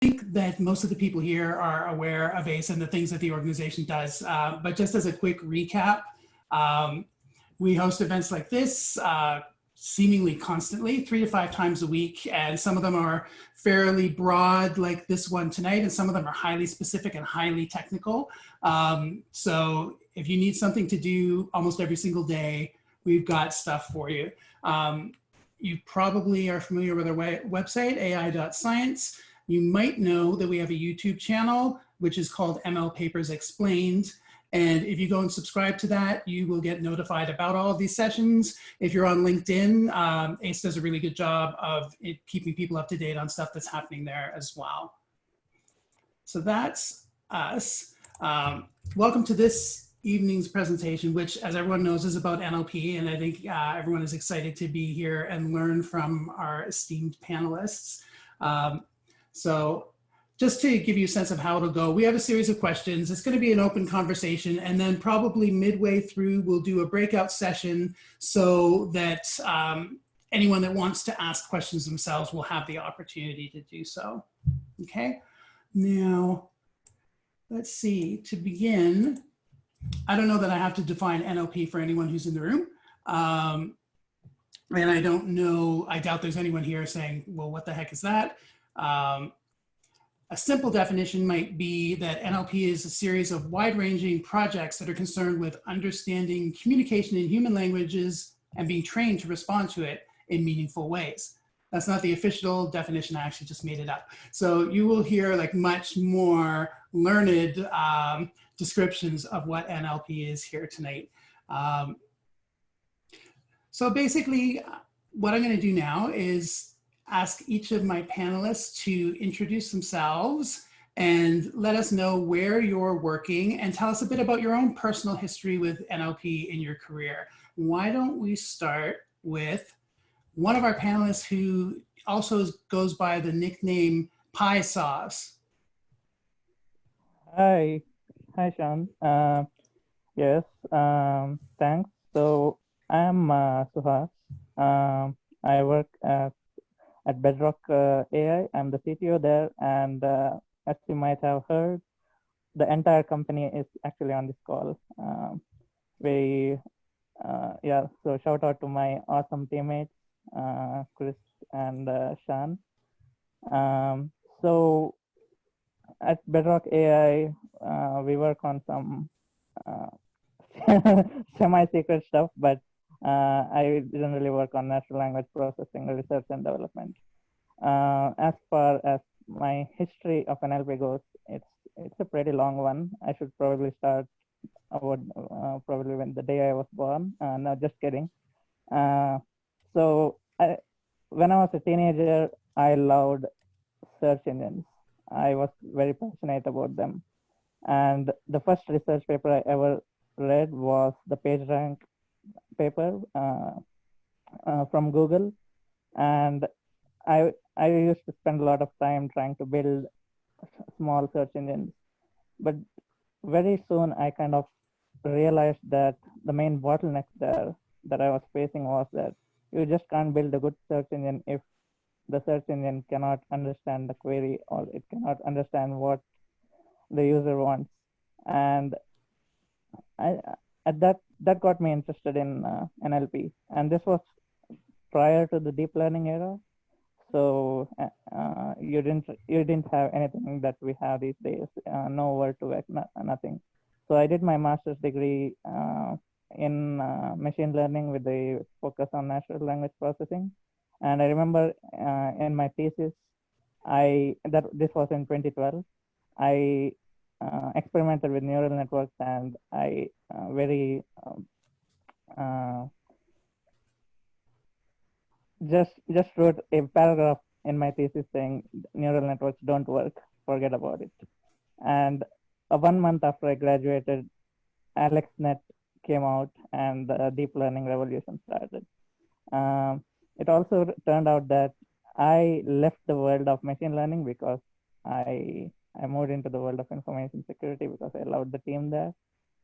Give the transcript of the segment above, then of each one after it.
think that most of the people here are aware of AISC and the things that the organization does, but just as a quick recap, we host events like this seemingly constantly, 3 to 5 times a week, and some of them are fairly broad like this one tonight, and some of them are highly specific and highly technical. So if you need something to do almost every single day, we've got stuff for you. You probably are familiar with our website, ai.science. You might know that we have a YouTube channel, which is called ML Papers Explained. And if you go and subscribe to that, you will get notified about all of these sessions. If you're on LinkedIn, AISC does a really good job of keeping people up to date on stuff that's happening there as well. So that's us. Welcome to this evening's presentation, which, as everyone knows, is about NLP. And I think everyone is excited to be here and learn from our esteemed panelists. So just to give you a sense of how it'll go, we have a series of questions. It's going to be an open conversation, and then probably midway through, we'll do a breakout session so that anyone that wants to ask questions themselves will have the opportunity to do so. Okay, now let's see, to begin, I don't know that I have to define NLP for anyone who's in the room. And I don't know, I doubt there's anyone here saying, well, what the heck is that? A simple definition might be that NLP is a series of wide-ranging projects that are concerned with understanding communication in human languages and being trained to respond to it in meaningful ways. That's not the official definition, I actually just made it up. So you will hear like much more learned descriptions of what NLP is here tonight. So basically, what I'm going to do now is ask each of my panelists to introduce themselves and let us know where you're working and tell us a bit about your own personal history with NLP in your career. Why don't we start with one of our panelists who also goes by the nickname Pie Sauce. Hi, Shawn. Yes, thanks. So I'm Suhas. I work at Bedrock AI. I'm the CTO there, and as you might have heard, the entire company is actually on this call. Yeah, so shout out to my awesome teammates, Chris and Shawn. So at Bedrock AI, we work on some semi-secret stuff, but I didn't really work on natural language processing research and development. As far as my history of NLP goes, it's a pretty long one. I should probably start about probably when the day I was born. No, just kidding. So when I was a teenager, I loved search engines. I was very passionate about them. And the first research paper I ever read was the PageRank paper from Google, and I used to spend a lot of time trying to build small search engines, but very soon I kind of realized that the main bottleneck there that I was facing was that you just can't build a good search engine if the search engine cannot understand the query or it cannot understand what the user wants. And that got me interested in NLP, and this was prior to the deep learning era. So you didn't have anything that we have these days, no Word2Vec, nothing. So I did my master's degree in machine learning with a focus on natural language processing. And I remember in my thesis, this was in 2012, I experimented with neural networks, and I just wrote a paragraph in my thesis saying neural networks don't work, forget about it. And 1 month after I graduated, AlexNet came out and the deep learning revolution started. It also turned out that I left the world of machine learning because I moved into the world of information security because I loved the team there.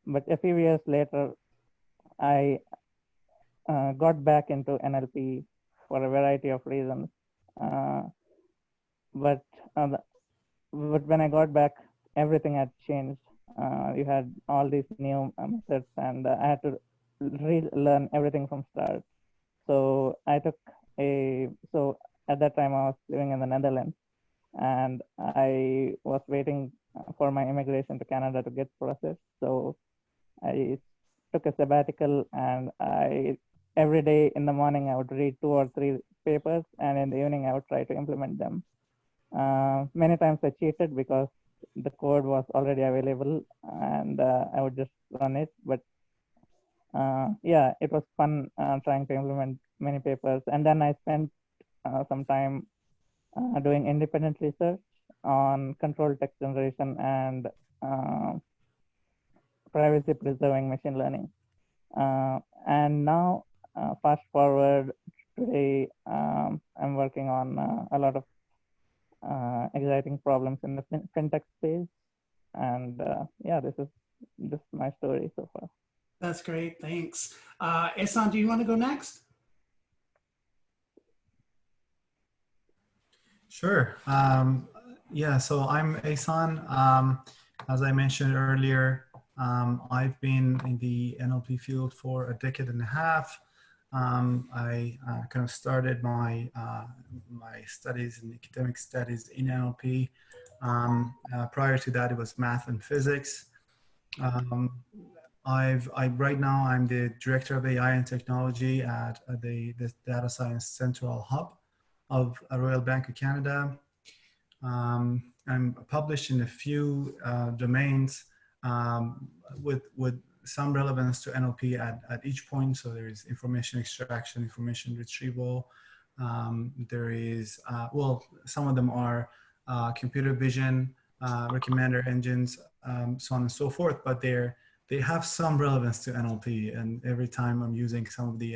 But a few years later, I got back into NLP for a variety of reasons. But but when I got back, everything had changed. You had all these new methods, and I had to relearn everything from start. So I took so at that time I was living in the Netherlands, and I was waiting for my immigration to Canada to get processed. So I took a sabbatical, and every day in the morning I would read 2 or 3 papers, and in the evening I would try to implement them. Many times I cheated because the code was already available, and I would just run it. But yeah, it was fun trying to implement many papers. And then I spent some time doing independent research on controlled text generation and privacy preserving machine learning. And now, fast forward today, I'm working on a lot of exciting problems in the fintech space. And yeah, this is my story so far. That's great. Thanks. Ehsan, do you want to go next? Sure. Yeah, so I'm Ehsan. As I mentioned earlier, I've been in the NLP field for a decade and a half. I kind of started my my studies in academic studies in NLP. Prior to that, it was math and physics. Right now I'm the director of AI and technology at the Data Science Central Hub of Royal Bank of Canada. I'm published in a few domains with some relevance to NLP at each point. So there is information extraction, information retrieval. There is, well, some of them are computer vision, recommender engines, so on and so forth, but they have some relevance to NLP. And every time I'm using some of the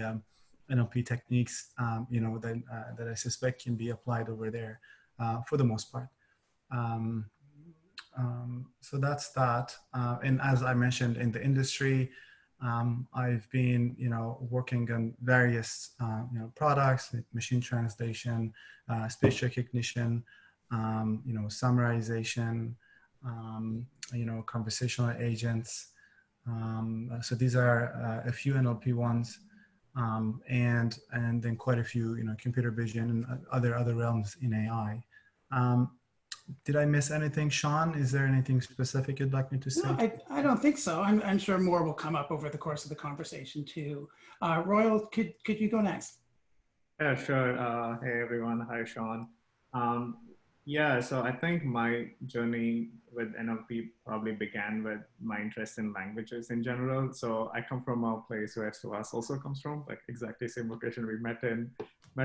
NLP techniques, you know, that I suspect can be applied over there for the most part. So that's that. And as I mentioned, in the industry, I've been, you know, working on various, you know, products, machine translation, speech recognition, you know, summarization, you know, conversational agents. So these are a few NLP ones, and then quite a few, you know, computer vision and other realms in AI. Did I miss anything, Shawn? Is there anything specific you'd like me to say? No, I don't think so. I'm sure more will come up over the course of the conversation too. Royal, could you go next? Yeah, sure. Hey, everyone. Hi, Shawn. Yeah, so I think my journey with NLP probably began with my interest in languages in general. So I come from a place where Suhas also comes from, like exactly same location we met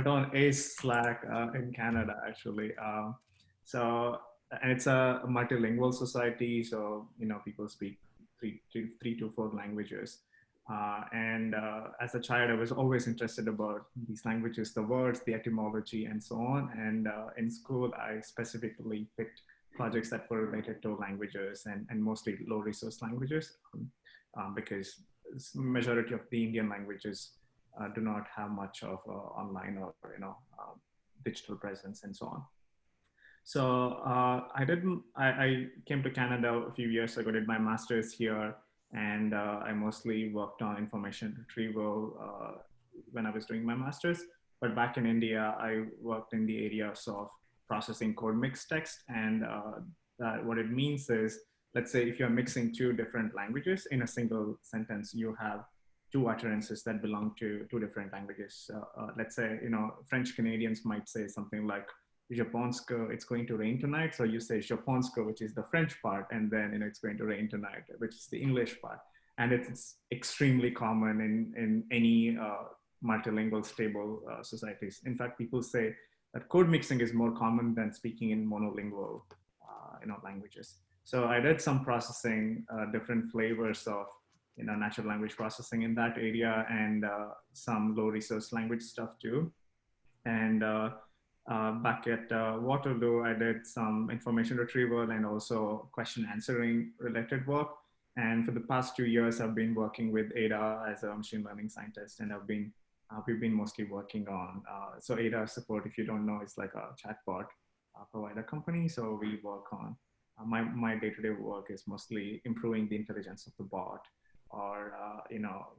on AISC Slack in Canada, actually. And it's a multilingual society. So, you know, people speak three to four languages. As a child, I was always interested about these languages, the words, the etymology, and so on. And in school, I specifically picked projects that were related to languages and mostly low resource languages, because majority of the Indian languages do not have much of online or, you know, digital presence and so on. So I came to Canada a few years ago, did my master's here. And I mostly worked on information retrieval when I was doing my master's. But back in India, I worked in the areas of processing code mixed text. And what it means is, let's say if you're mixing two different languages in a single sentence, you have two utterances that belong to two different languages. Let's say, you know, French Canadians might say something like, Je pense que it's going to rain tonight. So you say je pense que, which is the French part, and then, you know, it's going to rain tonight, which is the English part. And it's extremely common in any multilingual stable societies. In fact, people say that code mixing is more common than speaking in monolingual, you know, languages. So I did some processing, different flavors of, you know, natural language processing in that area, and some low resource language stuff too. And back at Waterloo, I did some information retrieval and also question answering related work. And for the past 2 years, I've been working with Ada as a machine learning scientist, and we've been mostly working on, so Ada support, if you don't know, it's like a chatbot provider company. So we work on, my day-to-day work is mostly improving the intelligence of the bot, or,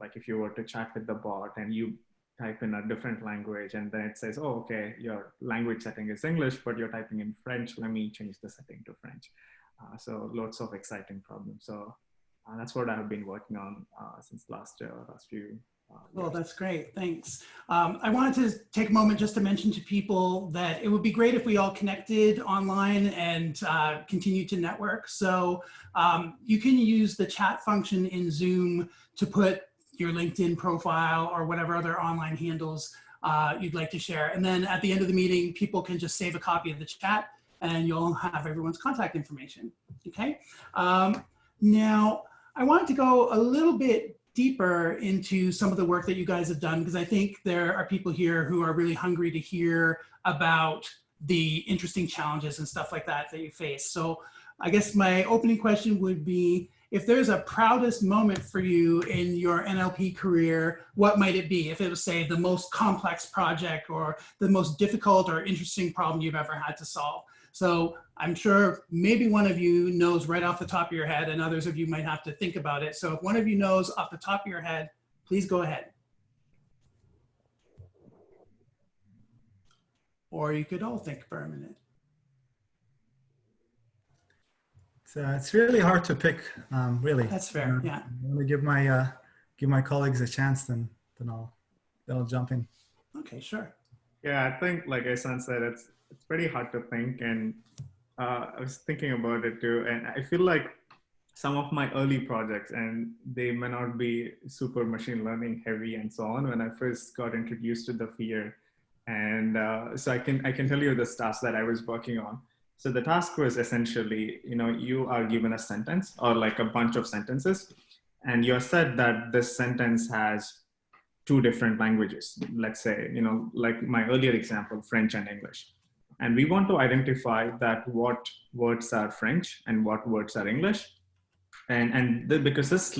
like if you were to chat with the bot and you type in a different language and then it says, oh, okay, your language setting is English, but you're typing in French, let me change the setting to French. So lots of exciting problems. So that's what I've been working on since last few Well, years. that's great. Thanks. I wanted to take a moment just to mention to people that it would be great if we all connected online and continue to network. So you can use the chat function in Zoom to put your LinkedIn profile or whatever other online handles you'd like to share. And then at the end of the meeting, people can just save a copy of the chat and you'll have everyone's contact information. Okay. Now, I wanted to go a little bit deeper into some of the work that you guys have done, because I think there are people here who are really hungry to hear about the interesting challenges and stuff like that that you face. So I guess my opening question would be, if there's a proudest moment for you in your NLP career, what might it be? If it was, say, the most complex project or the most difficult or interesting problem you've ever had to solve. So I'm sure maybe one of you knows right off the top of your head, and others of you might have to think about it. So if one of you knows off the top of your head, please go ahead. Or you could all think for a minute. It's really hard to pick, really. That's fair, yeah. I'm going to give my colleagues a chance, then I'll jump in. Okay, sure. Yeah, I think, like Ehsan said, it's pretty hard to think, and I was thinking about it too, and I feel like some of my early projects, and they may not be super machine learning heavy and so on, when I first got introduced to the fear, and so I can tell you the task that I was working on. So the task was essentially, you are given a sentence or like a bunch of sentences, and you're said that this sentence has 2 different languages. Let's say, like my earlier example, French and English. And we want to identify that what words are French and what words are English. Because this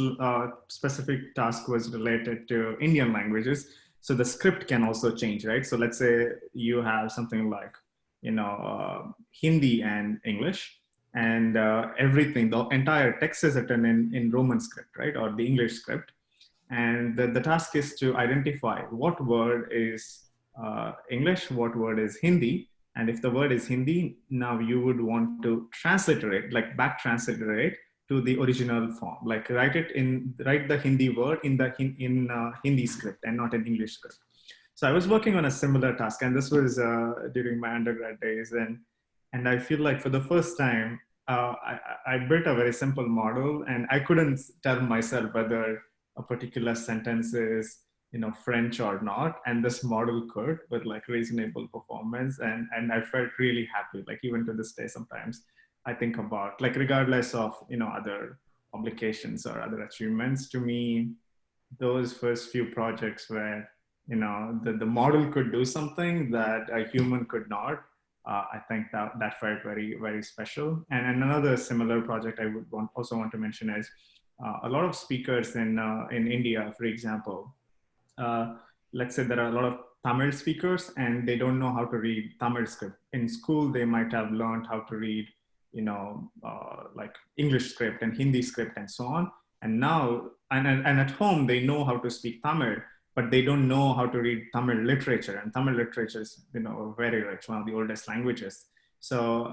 specific task was related to Indian languages, so the script can also change, right? So let's say you have something like, Hindi and English, and everything, the entire text is written in Roman script, right? Or the English script. And the task is to identify what word is English, what word is Hindi. And if the word is Hindi, now you would want to transliterate, like back transliterate to the original form, like write the Hindi word in Hindi script and not in English script. So I was working on a similar task, and this was during my undergrad days. And I feel like for the first time, I built a very simple model, and I couldn't tell myself whether a particular sentence is, French or not. And this model could, with like reasonable performance. And I felt really happy. Like even to this day, sometimes I think about, like, regardless of, other publications or other achievements, to me, those first few projects where, the model could do something that a human could not, I think that felt very, very special. And another similar project I would also want to mention is a lot of speakers in India, for example. Let's say there are a lot of Tamil speakers and they don't know how to read Tamil script. In school, they might have learned how to read, like English script and Hindi script and so on. And now, and at home, they know how to speak Tamil, but they don't know how to read Tamil literature. And Tamil literature is, very rich, one of the oldest languages. So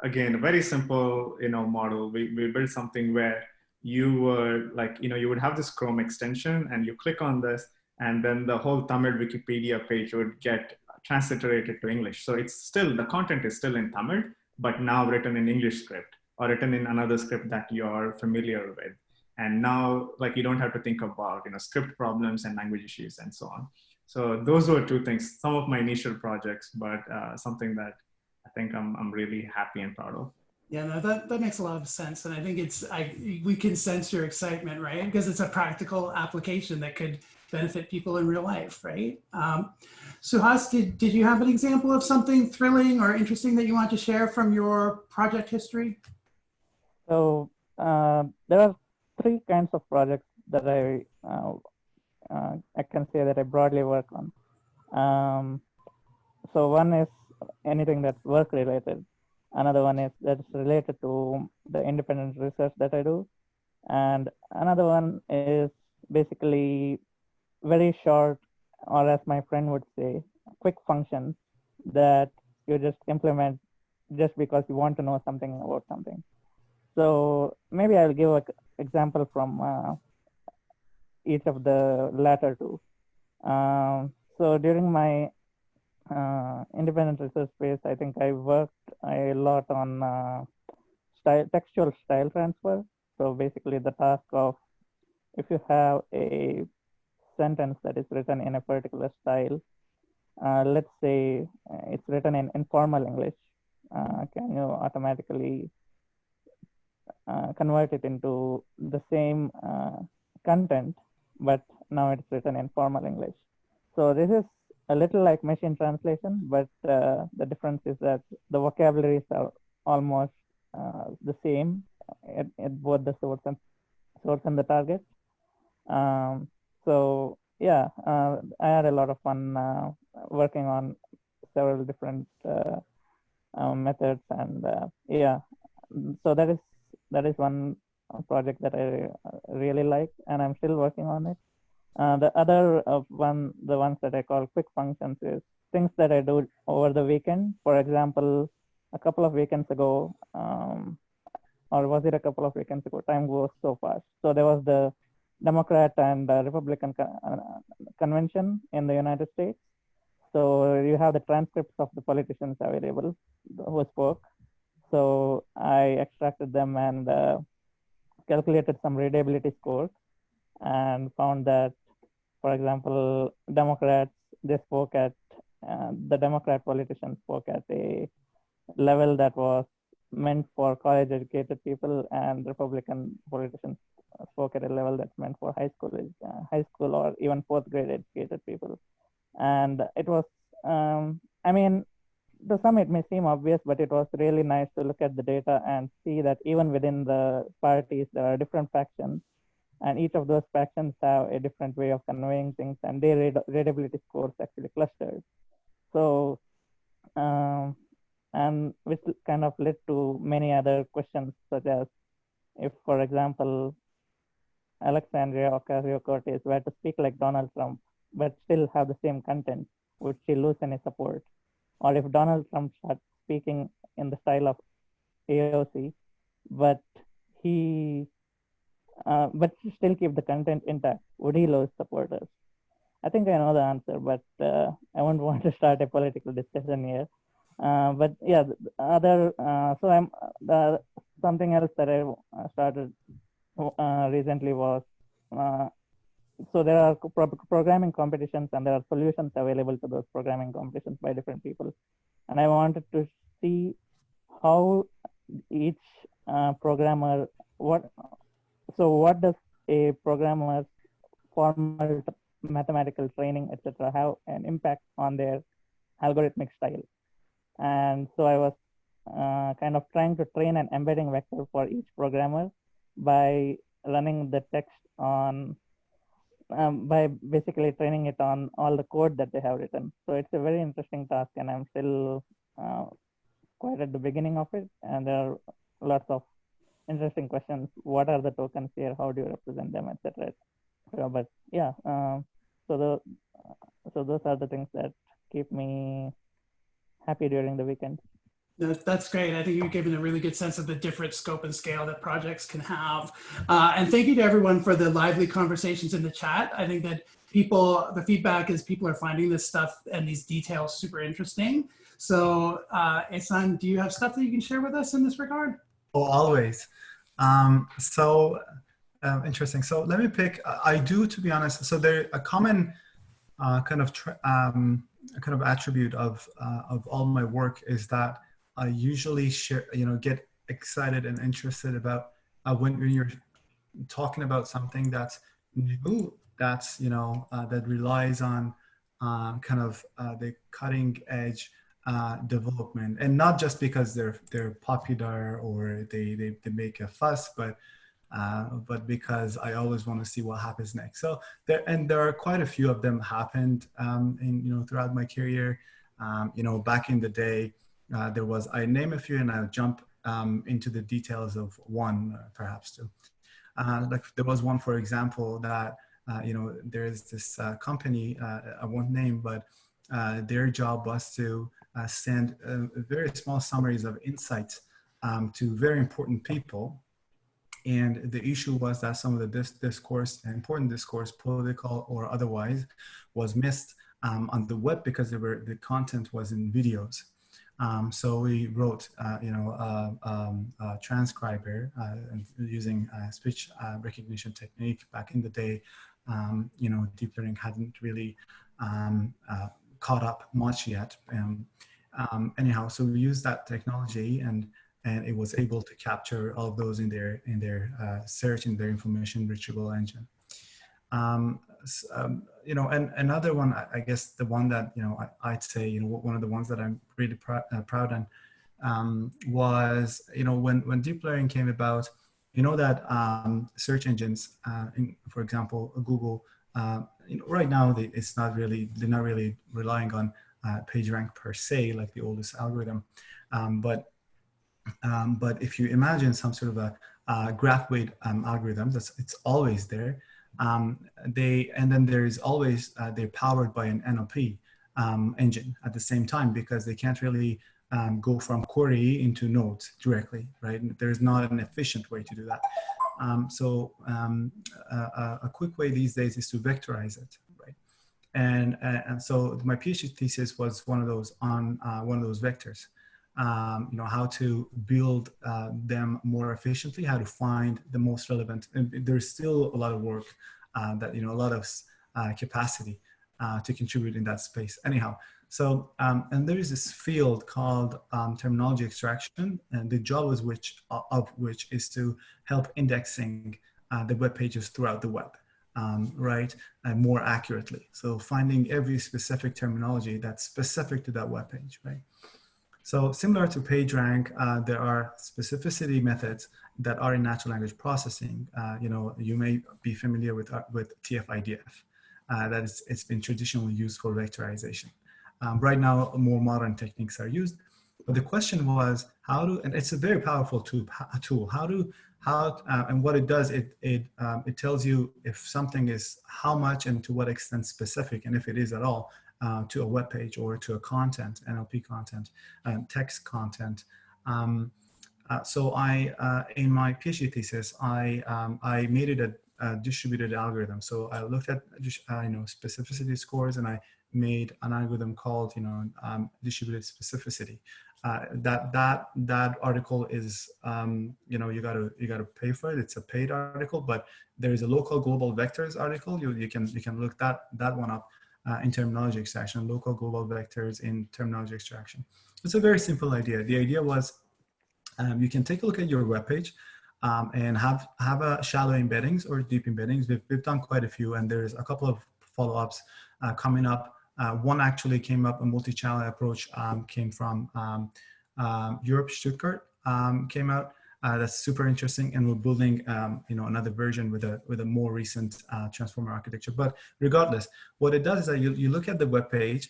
again, a very simple, model. We built something where you were like, you would have this Chrome extension and you click on this, and then the whole Tamil Wikipedia page would get transliterated to English. So it's still, the content is still in Tamil, but now written in English script or written in another script that you're familiar with. And now, like, you don't have to think about, script problems and language issues and so on. So those were 2 things, some of my initial projects, but something that I think I'm really happy and proud of. Yeah, no, that makes a lot of sense. And I think we can sense your excitement, right? Because it's a practical application that could benefit people in real life, right? Suhas, did you have an example of something thrilling or interesting that you want to share from your project history? So there are 3 kinds of projects that I can say that I broadly work on. So one is anything that's work related. Another one is that's related to the independent research that I do. And another one is basically very short, or as my friend would say, quick functions that you just implement just because you want to know something about something. So maybe I'll give an example from each of the latter two. So during my independent research phase, I think I worked a lot on textual style transfer. So basically the task of, if you have a sentence that is written in a particular style, let's say it's written in informal English, can you automatically convert it into the same content, but now it's written in formal English? So this is a little like machine translation, but the difference is that the vocabularies are almost the same at both the source and the target. So yeah, I had a lot of fun working on several different methods, and yeah, so that is one project that I really like, and I'm still working on it. The other the ones that I call quick functions, is things that I do over the weekend. For example, a couple of weekends ago, or was it a couple of weekends ago? Time goes so fast. So there was the Democrat and Republican convention in the United States. So you have the transcripts of the politicians available who spoke. So I extracted them and calculated some readability scores, and found that, for example, Democrats, they spoke at, the Democrat politicians spoke at a level that was meant for college educated people, and Republican politicians spoke at a level that's meant for high school or even fourth grade educated people. And it was, I mean, to some it may seem obvious, but it was really nice to look at the data and see that even within the parties, there are different factions, and each of those factions have a different way of conveying things, and their readability scores actually clustered. So, and which kind of led to many other questions, such as, if, for example, Alexandria Ocasio-Cortez were to speak like Donald Trump, but still have the same content, would she lose any support? Or if Donald Trump starts speaking in the style of AOC, but still keep the content intact, would he lose supporters? I think I know the answer, but I wouldn't want to start a political discussion here. But yeah, something else that I started recently was, so there are programming competitions, and there are solutions available to those programming competitions by different people. And I wanted to see how each programmer, what does a programmer's formal mathematical training, etc., have an impact on their algorithmic style. And so I was kind of trying to train an embedding vector for each programmer by running the text on, by basically training it on all the code that they have written. So it's a very interesting task, and I'm still quite at the beginning of it. And there are lots of interesting questions. What are the tokens here? How do you represent them, etc. But yeah, so those are the things that keep me happy during the weekend. That's great. I think you've given a really good sense of the different scope and scale that projects can have. And thank you to everyone for the lively conversations in the chat. I think that the feedback is people are finding this stuff and these details super interesting. So Ehsan, do you have stuff that you can share with us in this regard? Oh, always. Interesting. So let me pick, I do, to be honest, so there a common kind of attribute of all my work is that I usually share, get excited and interested about when you're talking about something that's new, that's, that relies on the cutting edge development, and not just because they're popular or they make a fuss, but because I always want to see what happens next. So there are quite a few of them happened throughout my career. You know, back in the day, there was, I name a few and I'll jump into the details of one, perhaps two. Like there was one, for example, that, you know, there's this company, I won't name, but their job was to send very small summaries of insights to very important people. And the issue was that some of the discourse, important discourse, political or otherwise, was missed on the web because the content was in videos. So we wrote, you know, a transcriber using speech recognition technique. Back in the day, you know, deep learning hadn't really caught up much yet. Anyhow, so we used that technology, and it was able to capture all of those in their search, in their information retrieval engine. You know, and another one, I guess the one that, you know, I'd say, you know, one of the ones that I'm really proud on was, you know, when deep learning came about, you know, that search engines, for example, Google, you know, right now they're not really relying on PageRank per se, like the oldest algorithm, but if you imagine some sort of a graph weight algorithm, it's always there. And then there's always, they're powered by an NLP engine at the same time, because they can't really go from query into nodes directly, right? There's not an efficient way to do that. So a quick way these days is to vectorize it, right? And so my PhD thesis was one of those on one of those vectors. You know, how to build them more efficiently, how to find the most relevant. And there's still a lot of work that, you know, a lot of capacity to contribute in that space. Anyhow, so, and there is this field called terminology extraction, and the job of which is to help indexing the web pages throughout the web, right, more accurately. So finding every specific terminology that's specific to that web page, right? So similar to PageRank, there are specificity methods that are in natural language processing. You know, you may be familiar with TF-IDF. It's been traditionally used for vectorization. Right now, more modern techniques are used. But the question was and it's a very powerful tool. And what it does, it tells you if something is how much and to what extent specific, and if it is at all, to a web page or to a content, NLP content, text content. So in my PhD thesis, I made it a distributed algorithm. So I looked at you know, specificity scores, and I made an algorithm called, you know, distributed specificity. That article is, you know, you gotta pay for it. It's a paid article, but there is a local global vectors article. You can look that one up. In terminology extraction, local global vectors in terminology extraction. It's a very simple idea. The idea was you can take a look at your webpage and have a shallow embeddings or deep embeddings. We've done quite a few, and there's a couple of follow-ups coming up. One actually came up, a multi-channel approach came from Europe, Stuttgart came out. That's super interesting, and we're building, you know, another version with a more recent transformer architecture. But regardless, what it does is that you look at the web page,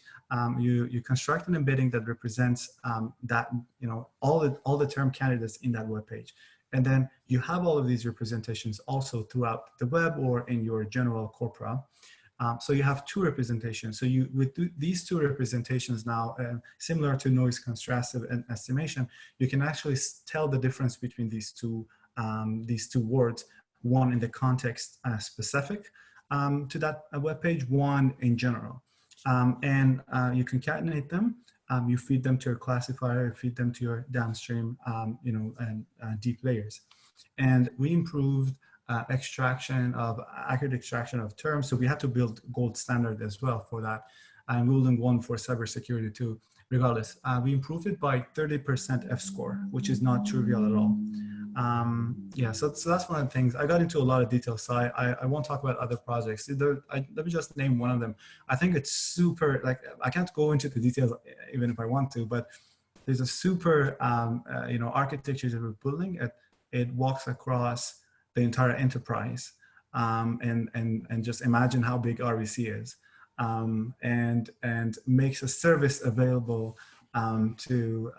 you construct an embedding that represents that, you know, all the term candidates in that web page, and then you have all of these representations also throughout the web or in your general corpora. So you have two representations. So with these two representations now, similar to noise contrastive and estimation, you can actually tell the difference between these two words, one in the context specific to that web page, one in general. And you concatenate them, you feed them to your classifier, you feed them to your downstream, you know, and deep layers. And we improved accurate extraction of terms. So we had to build gold standard as well for that. And building one for cybersecurity too. Regardless, we improved it by 30% F-score, which is not trivial at all. Yeah, so that's one of the things. I got into a lot of details, so I won't talk about other projects. Let me just name one of them. I think it's super, like, I can't go into the details even if I want to, but there's a super, you know, architecture that we're building. It walks across the entire enterprise, and just imagine how big RVC is. and makes a service available to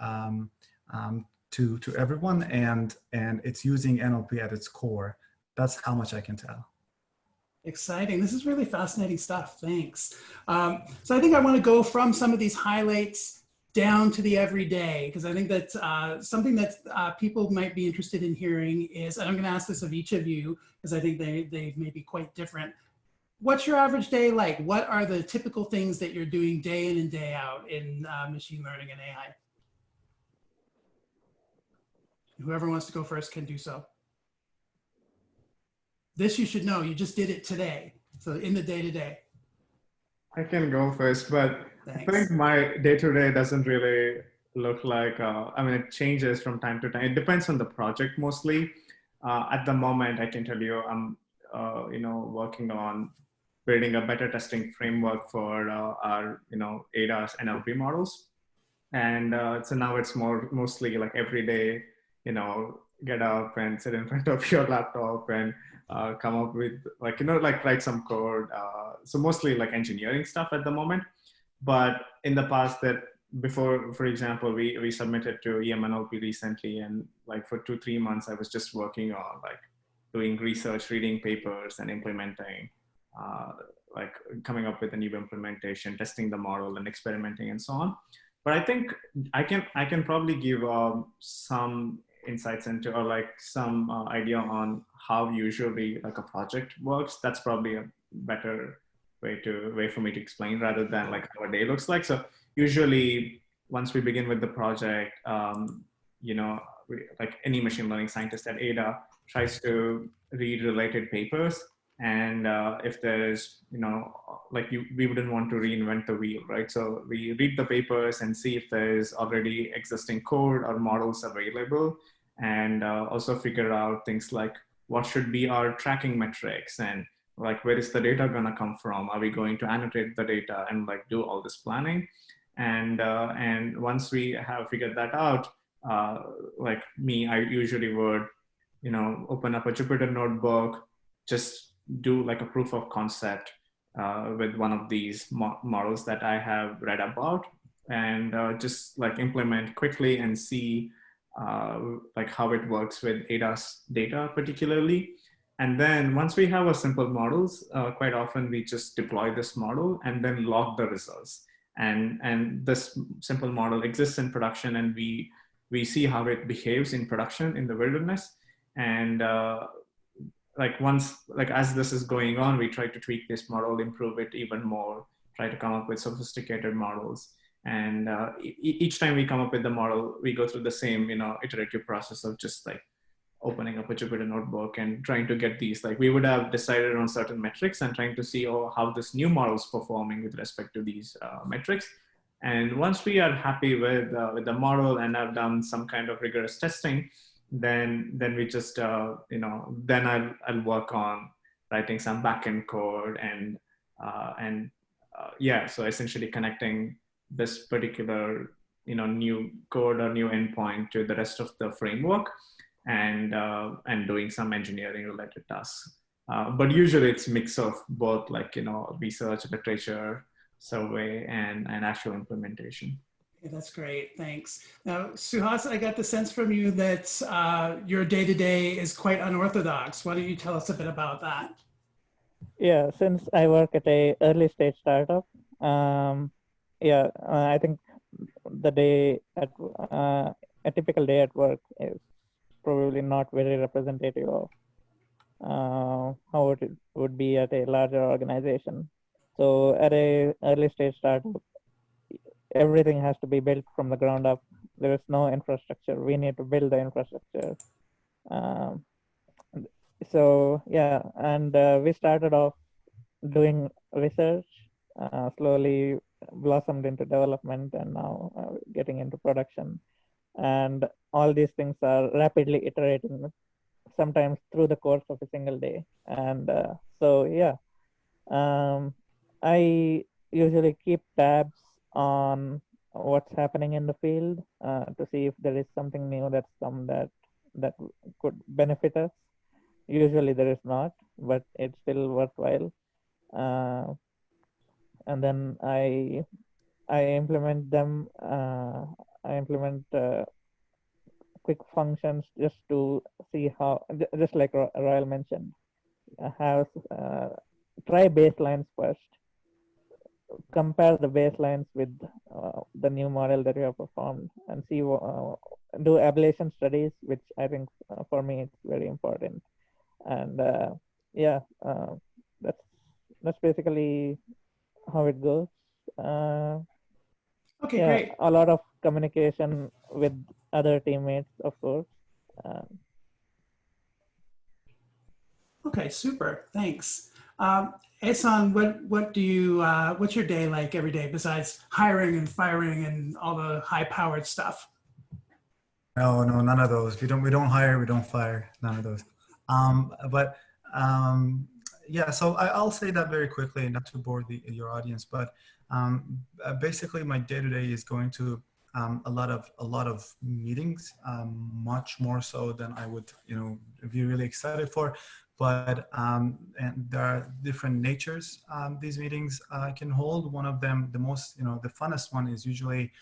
everyone, and it's using NLP at its core. That's how much I can tell. Exciting. This is really fascinating stuff. Thanks. So I think I want to go from some of these highlights down to the everyday, because I think that something that people might be interested in hearing is, and I'm going to ask this of each of you, because I think they may be quite different. What's your average day like? What are the typical things that you're doing day in and day out in machine learning and AI? Whoever wants to go first can do so. This you should know, you just did it today. So in the day-to-day. I can go first, but Thanks. I think my day-to-day doesn't really look like, I mean, it changes from time to time. It depends on the project mostly. At the moment, I can tell you, I'm working on building a better testing framework for our AISC NLP models. And so now it's mostly like every day, get up and sit in front of your laptop and come up with write some code. So mostly like engineering stuff at the moment. But in the past, that before, for example, we submitted to EMNLP recently, and like for 2-3 months, I was just working on like doing research, reading papers, and implementing, like coming up with a new implementation, testing the model, and experimenting, and so on. But I think I can probably give some insights into, or like some idea on how usually like a project works. That's probably a better way for me to explain, rather than like how a day looks like. So usually once we begin with the project, like any machine learning scientist at Ada tries to read related papers. And if there's, we wouldn't want to reinvent the wheel, right? So we read the papers and see if there's already existing code or models available, and also figure out things like what should be our tracking metrics, and like where is the data gonna come from? Are we going to annotate the data and like do all this planning? And once we have figured that out, like me, I usually would, open up a Jupyter notebook, just do like a proof of concept with one of these models that I have read about, and just like implement quickly and see like how it works with ADAS data particularly. And then once we have a simple models, quite often we just deploy this model and then log the results. And this simple model exists in production, and we see how it behaves in production in the wilderness. And as this is going on, we try to tweak this model, improve it even more, try to come up with sophisticated models. And each time we come up with the model, we go through the same, iterative process of just like opening up a Jupyter notebook and trying to get these, like we would have decided on certain metrics and trying to see how this new model is performing with respect to these metrics. And once we are happy with the model and have done some kind of rigorous testing, then we just, then I'll work on writing some backend code and so essentially connecting this particular, new code or new endpoint to the rest of the framework, and doing some engineering related tasks. But usually it's a mix of both, like, research, literature, survey, and actual implementation. Okay, that's great, thanks. Now, Suhas, I got the sense from you that your day-to-day is quite unorthodox. Why don't you tell us a bit about that? Yeah, since I work at a early stage startup, I think the day at a typical day at work is probably not very representative of how it would be at a larger organization. So at a early stage startup, everything has to be built from the ground up. There is no infrastructure. We need to build the infrastructure. We started off doing research, slowly blossomed into development, and now getting into production. And all these things are rapidly iterating, sometimes through the course of a single day. And I usually keep tabs on what's happening in the field to see if there is something new that's come that could benefit us. Usually there is not, but it's still worthwhile. and then I implement them. I implement quick functions just to see how, just like Royal mentioned, have try baselines first, compare the baselines with the new model that you have performed, and see do ablation studies, which I think for me it's very important. And yeah, that's basically how it goes. Okay, yeah, great. a lot of communication with other teammates, of course. Okay, super. Thanks. Ehsan, what do you what's your day like every day besides hiring and firing and all the high-powered stuff? No, none of those. We don't hire, we don't fire, none of those. Yeah, so I'll say that very quickly, not to bore your audience, but basically my day-to-day is going to a lot of meetings, much more so than I would, be really excited for. But and there are different natures these meetings can hold. One of them, the most, the funnest one, is usually,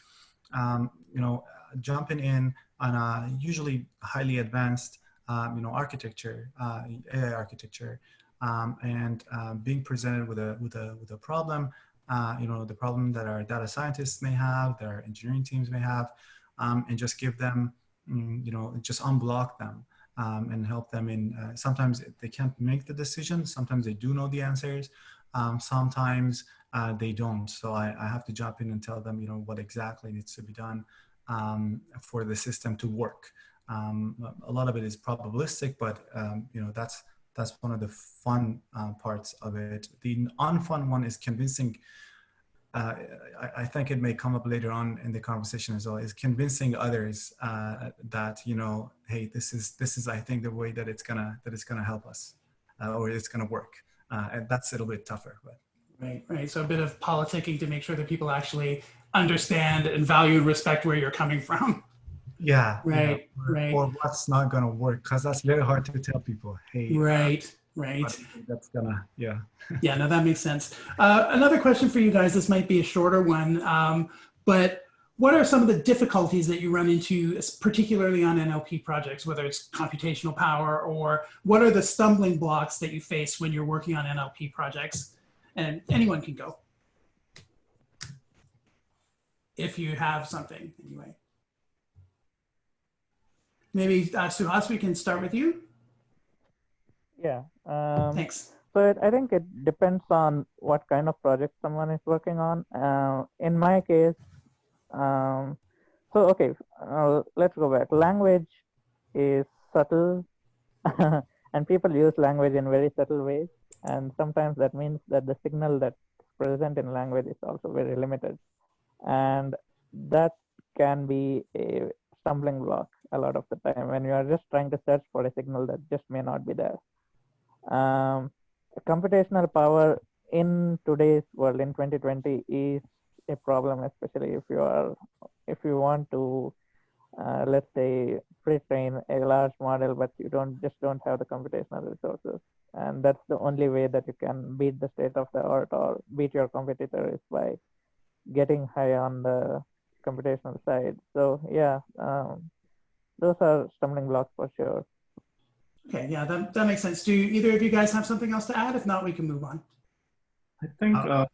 jumping in on a usually highly advanced, architecture, AI architecture, and being presented with a problem, the problem that our data scientists may have, that our engineering teams may have, and just give them, just unblock them. And help them in, sometimes they can't make the decision, sometimes they do know the answers, sometimes they don't. So I have to jump in and tell them, what exactly needs to be done for the system to work. A lot of it is probabilistic, but that's one of the fun parts of it. The unfun one is convincing. I think it may come up later on in the conversation as well, is convincing others that, hey, this is I think the way that it's gonna help us, or it's gonna work. And that's a little bit tougher. But Right. So a bit of politicking to make sure that people actually understand and value and respect where you're coming from. Yeah. Right. Or what's not gonna work, because that's very hard to tell people. Hey. Right. That's gonna, yeah. Yeah, no, that makes sense. Another question for you guys, this might be a shorter one, but what are some of the difficulties that you run into, particularly on NLP projects, whether it's computational power, or what are the stumbling blocks that you face when you're working on NLP projects? And anyone can go, if you have something, anyway. Maybe Suhas, we can start with you. Yeah. Thanks. But I think it depends on what kind of project someone is working on. In my case, okay, let's go back. Language is subtle, and people use language in very subtle ways. And sometimes that means that the signal that's present in language is also very limited. And that can be a stumbling block a lot of the time when you are just trying to search for a signal that just may not be there. Computational power in today's world in 2020 is a problem, especially if you want to let's say pre-train a large model, but you don't have the computational resources, and that's the only way that you can beat the state of the art or beat your competitor, is by getting high on the computational side. So yeah, those are stumbling blocks for sure. Okay, yeah, that makes sense. Do either of you guys have something else to add? If not, we can move on. I think I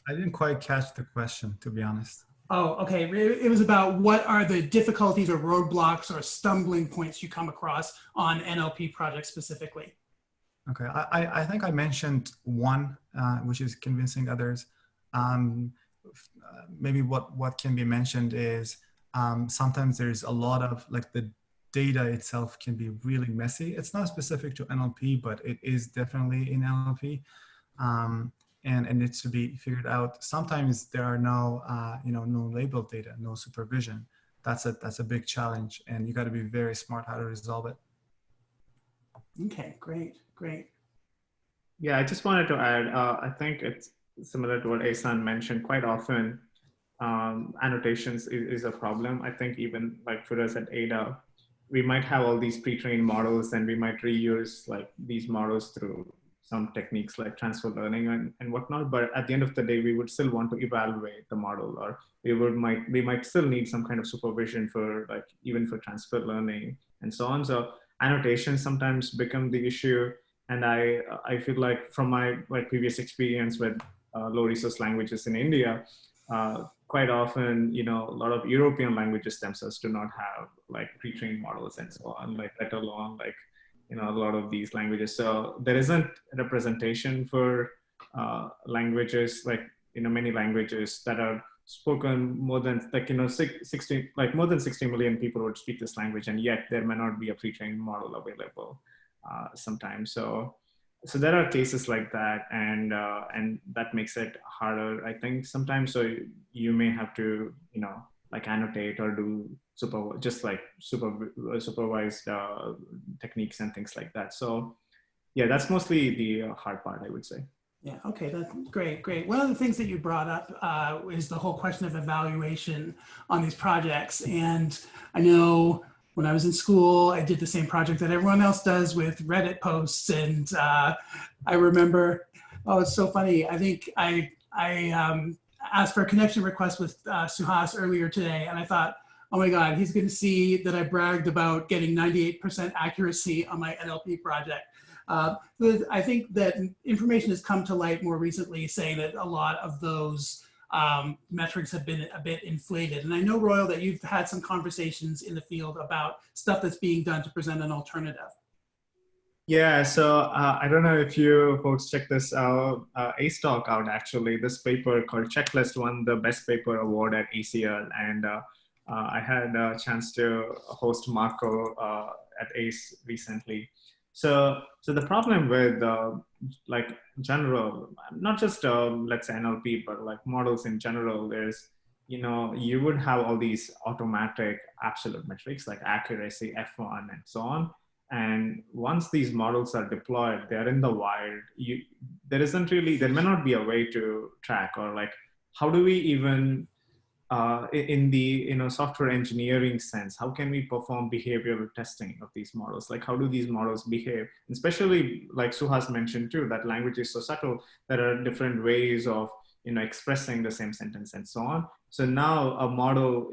didn't quite catch the question, to be honest. Oh, okay. It was about what are the difficulties or roadblocks or stumbling points you come across on NLP projects specifically. Okay, I think I mentioned one, which is convincing others. Maybe what can be mentioned is sometimes there's a lot of, like, the data itself can be really messy. It's not specific to NLP, but it is definitely in NLP, and it needs to be figured out. Sometimes there are no, no labeled data, no supervision. That's a big challenge, and you got to be very smart how to resolve it. Okay, great. Yeah, I just wanted to add, I think it's similar to what Ehsan mentioned. Quite often, annotations is a problem. I think even like for us at Ada, we might have all these pre-trained models, and we might reuse like these models through some techniques like transfer learning and whatnot. But at the end of the day, we would still want to evaluate the model, or we might still need some kind of supervision for like even for transfer learning and so on. So annotations sometimes become the issue. And I feel like from my previous experience with low resource languages in India, quite often, a lot of European languages themselves do not have like pre-trained models and so on, like let alone like, a lot of these languages. So there isn't representation for languages, like, many languages that are spoken more than like, 60, like more than 60 million people would speak this language, and yet there may not be a pre-trained model available sometimes. So there are cases like that, and that makes it harder, I think, sometimes. So you may have to, like annotate or do supervised techniques and things like that. So yeah, that's mostly the hard part, I would say. Yeah, okay, that's great, great. One of the things that you brought up is the whole question of evaluation on these projects. And I know when I was in school, I did the same project that everyone else does with Reddit posts. And I remember, oh, it's so funny. I think I asked for a connection request with Suhas earlier today. And I thought, oh my God, he's going to see that I bragged about getting 98% accuracy on my NLP project. I think that information has come to light more recently saying that a lot of those metrics have been a bit inflated. And I know, Royal, that you've had some conversations in the field about stuff that's being done to present an alternative. Yeah, so I don't know if you folks check this out, AISC out actually. This paper called Checklist won the Best Paper Award at ACL. And I had a chance to host Marco at ACE recently. So the problem with like general, not just let's say NLP, but like models in general is, you would have all these automatic absolute metrics like accuracy, F1, and so on. And once these models are deployed, they're in the wild. There may not be a way to track, or like, how do we even in the software engineering sense, how can we perform behavioral testing of these models? Like, how do these models behave? And especially, like Suhas mentioned too, that language is so subtle. There are different ways of expressing the same sentence and so on. So now a model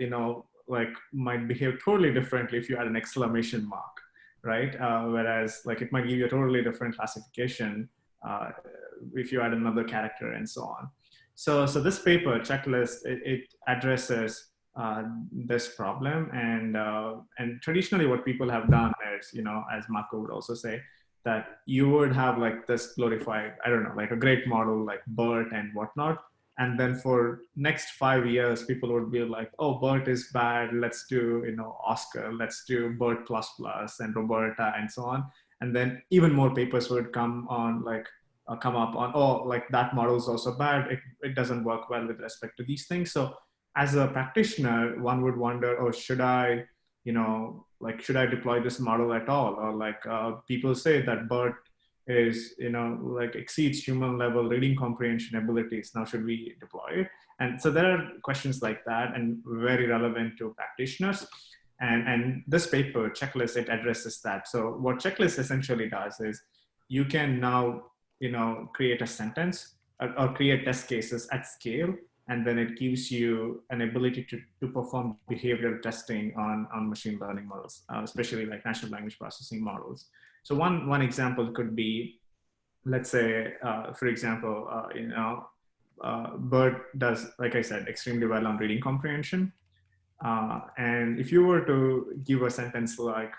like might behave totally differently if you add an exclamation mark, right? Whereas like it might give you a totally different classification if you add another character and so on. So this paper, Checklist, it addresses this problem. And traditionally what people have done is, as Marco would also say, that you would have like this glorified, I don't know, like a great model like BERT and whatnot. And then for next 5 years, people would be like, oh, BERT is bad. Let's do, Oscar, let's do BERT++ and Roberta and so on. And then even more papers would come on like, come up on, oh, like that model is also bad. It doesn't work well with respect to these things. So as a practitioner, one would wonder, oh, should I deploy this model at all? Or like people say that BERT is, like exceeds human level reading comprehension abilities. Now, should we deploy it? And so there are questions like that and very relevant to practitioners. And this paper, Checklist, it addresses that. So what Checklist essentially does is you can now create a sentence or create test cases at scale. And then it gives you an ability to perform behavioral testing on machine learning models, especially like natural language processing models. So one example could be, let's say, for example, BERT does, like I said, extremely well on reading comprehension. And if you were to give a sentence like,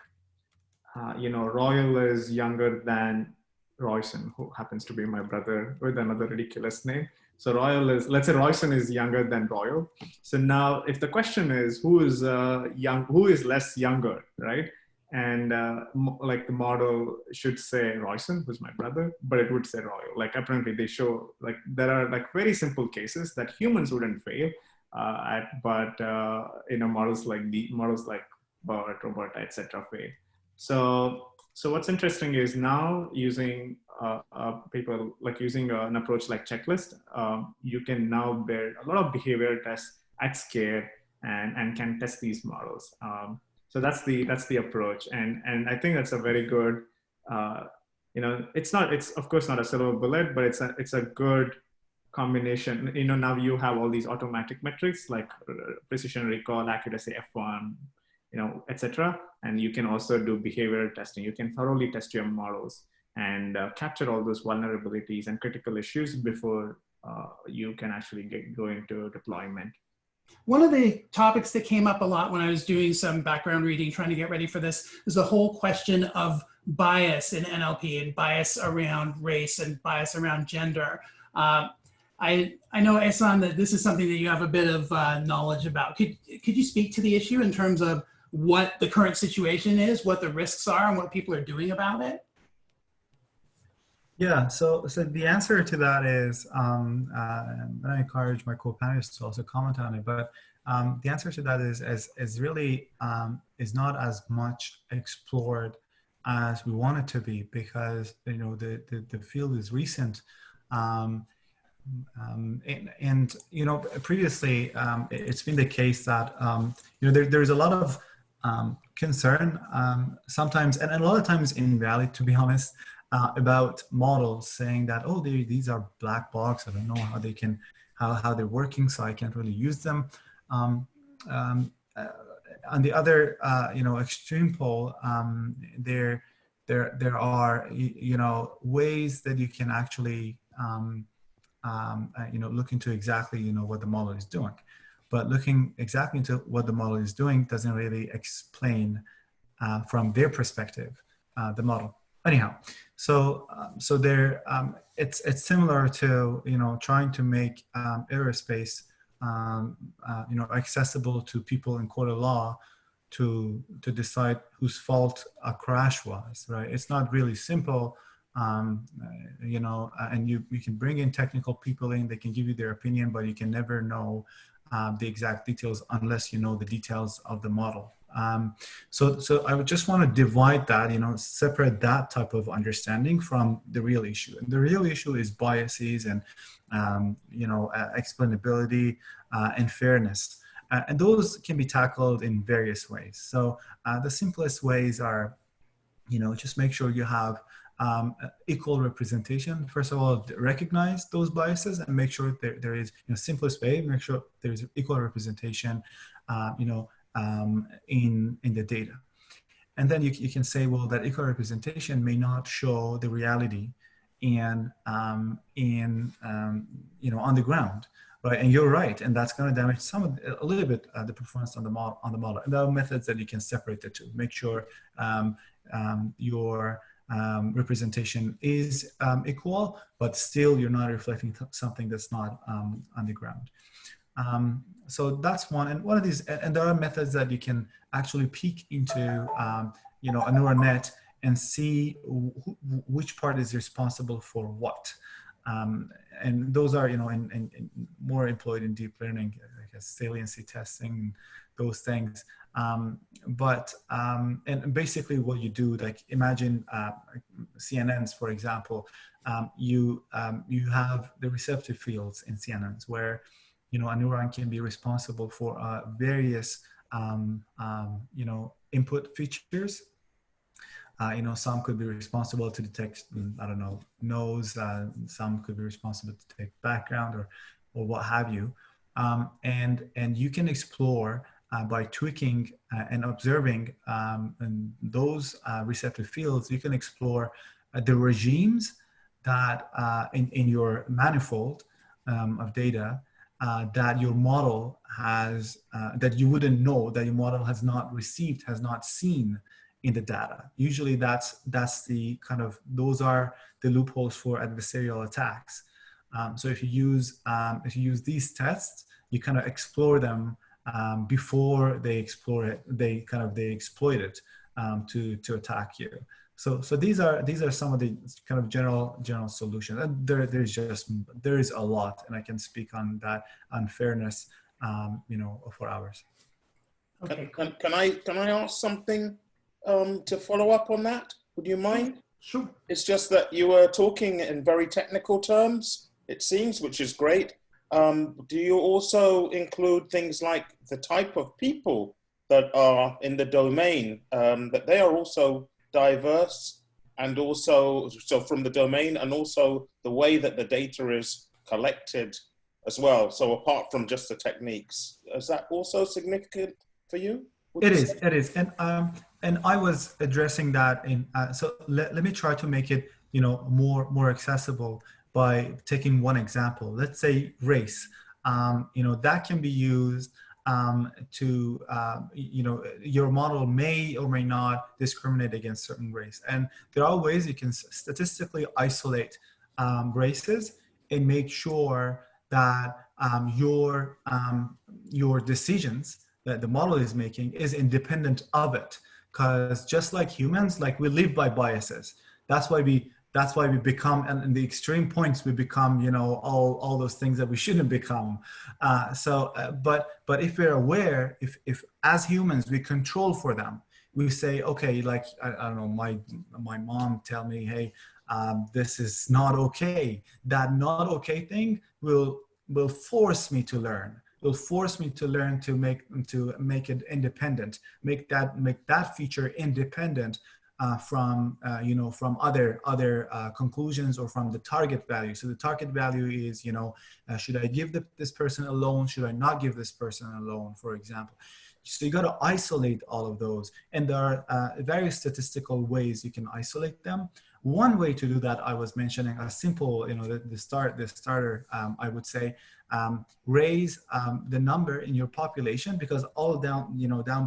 Royal is younger than Royson, who happens to be my brother with another ridiculous name. So Royal is, let's say Royson is younger than Royal. So now if the question is who is less younger, right? And like the model should say Royson, who's my brother, but it would say Royal. Like apparently they show like there are like very simple cases that humans wouldn't fail at, but models like BERT, Roberta, etc. fail. So what's interesting is now using people like using an approach like Checklist, you can now build a lot of behavioral tests at scale and can test these models. So that's the approach, and I think that's a very good it's of course not a silver bullet, but it's a good combination. Now you have all these automatic metrics like precision recall, accuracy, F1, etc. And you can also do behavioral testing. You can thoroughly test your models and capture all those vulnerabilities and critical issues before you can actually go into deployment. One of the topics that came up a lot when I was doing some background reading, trying to get ready for this, is the whole question of bias in NLP and bias around race and bias around gender. I know, Ehsan, that this is something that you have a bit of knowledge about. Could you speak to the issue in terms of what the current situation is, what the risks are, and what people are doing about it? Yeah, so the answer to that is, and I encourage my co-panelists to also comment on it, but the answer to that is really is not as much explored as we want it to be, because the field is recent. Previously it's been the case that there's a lot of concern sometimes, and a lot of times invalid, to be honest, about models, saying that, oh, these are black box. I don't know how they can, how they're working, so I can't really use them. On the other, extreme pole, there are, ways that you can actually, look into exactly, what the model is doing. But looking exactly into what the model is doing doesn't really explain from their perspective the model. Anyhow, so there, it's similar to trying to make error space accessible to people in court of law to decide whose fault a crash was, right? It's not really simple. And you can bring in technical people in, they can give you their opinion, but you can never know the exact details unless you know the details of the model. So I would just want to divide that, separate that type of understanding from the real issue. And the real issue is biases and, explainability and fairness. And those can be tackled in various ways. So the simplest ways are, just make sure you have equal representation. First of all, recognize those biases and make sure there is, simplest way, make sure there's equal representation, in the data. And then you can say, well, that equal representation may not show the reality on the ground, right? And you're right, and that's going to damage a little bit the performance on the model. And there are methods that you can separate the two. Make sure your representation is equal, but still you're not reflecting something that's not on the ground. So that's one, and one of these, and there are methods that you can actually peek into, a neural net and see which part is responsible for what. And those are, in more employed in deep learning, I guess, saliency testing, those things. And basically what you do, like imagine CNNs, for example, you have the receptive fields in CNNs where, a neuron can be responsible for various, input features. Some could be responsible to detect, nose, some could be responsible to detect background or what have you. And you can explore by tweaking and observing and those receptive fields, you can explore the regimes that in your manifold of data that your model has, that you wouldn't know, that your model has not received, has not seen in the data. Usually that's the kind of, those are the loopholes for adversarial attacks. So if you use these tests, you kind of explore them before they exploit it to attack you. So these are some of the kind of general solutions. And there is a lot, and I can speak on that unfairness, for hours. Okay. Can I ask something to follow up on that? Would you mind? Sure. It's just that you were talking in very technical terms, it seems, which is great. Do you also include things like the type of people that are in the domain, that they are also diverse and also, so from the domain and also the way that the data is collected as well. So apart from just the techniques, is that also significant for you? It is. And I was addressing that in, so let me try to make it, more accessible by taking one example. Let's say race, that can be used to, your model may or may not discriminate against certain race. And there are ways you can statistically isolate races and make sure that your decisions that the model is making is independent of it. Because just like humans, like we live by biases. That's why we become, and in the extreme points, we become, all those things that we shouldn't become. But if we're aware, if as humans we control for them, we say, okay, like I don't know, my mom tell me, hey, this is not okay. That not okay thing will force me to learn. Will force me to learn to make it independent, make that feature independent from other conclusions or from the target value. So the target value is, should I give this person a loan? Should I not give this person a loan, for example? So you got to isolate all of those, and there are various statistical ways you can isolate them. One way to do that, I was mentioning a simple, the starter, I would say, raise the number in your population, because all down